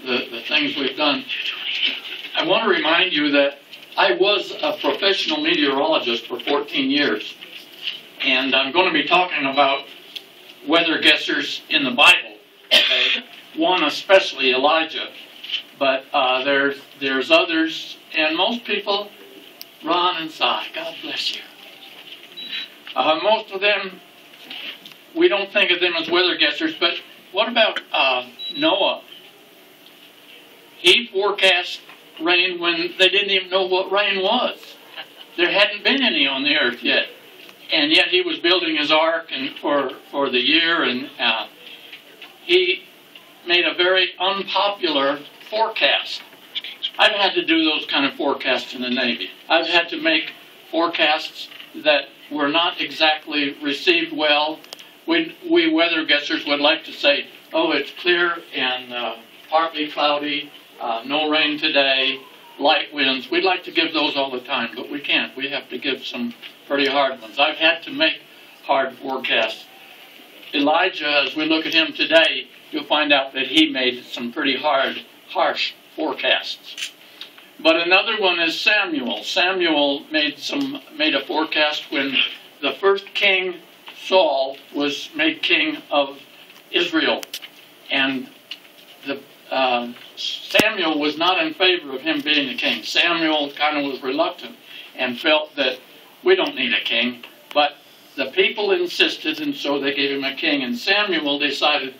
the things we've done. I want to remind you that I was a professional meteorologist for 14 years. And I'm going to be talking about weather guessers in the Bible. Okay? One especially, Elijah. But there's others, and most people run and sigh. God bless you. Most of them, we don't think of them as weather guessers, but what about Noah? He forecast rain when they didn't even know what rain was. There hadn't been any on the earth yet. And yet he was building his ark and for the year, and he made a very unpopular forecast. I've had to do those kind of forecasts in the Navy. I've had to make forecasts that were not exactly received well. We weather guessers would like to say, oh, it's clear and partly cloudy, no rain today, light winds. We'd like to give those all the time, but we can't. We have to give some pretty hard ones. I've had to make hard forecasts. Elijah, as we look at him today, you'll find out that he made some pretty harsh forecasts. But another one is Samuel. Samuel made a forecast when the first king, Saul, was made king of Israel. And Samuel was not in favor of him being a king. Samuel kind of was reluctant and felt that we don't need a king. But the people insisted, and so they gave him a king. And Samuel decided,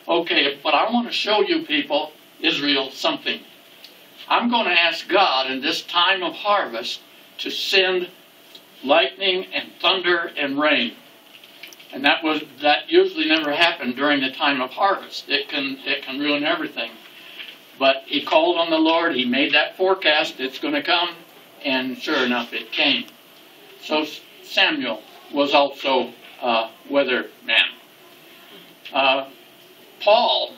okay, but I want to show you people, Israel, something. I'm going to ask God in this time of harvest to send lightning and thunder and rain. And that usually never happened during the time of harvest. It can ruin everything. But he called on the Lord. He made that forecast. It's going to come. And sure enough, it came. So Samuel was also a weather man. Paul,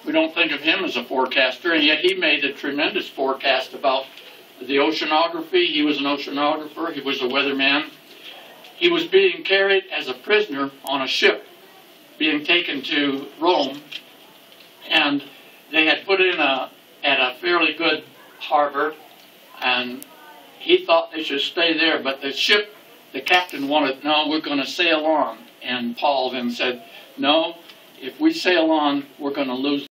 we don't think of him as a forecaster, and yet he made a tremendous forecast about the oceanography. He was an oceanographer. He was a weatherman. He was being carried as a prisoner on a ship, being taken to Rome, and they had put in at a fairly good harbor, and he thought they should stay there, but the captain wanted, no, we're going to sail on. And Paul then said, no, if we sail on, we're going to lose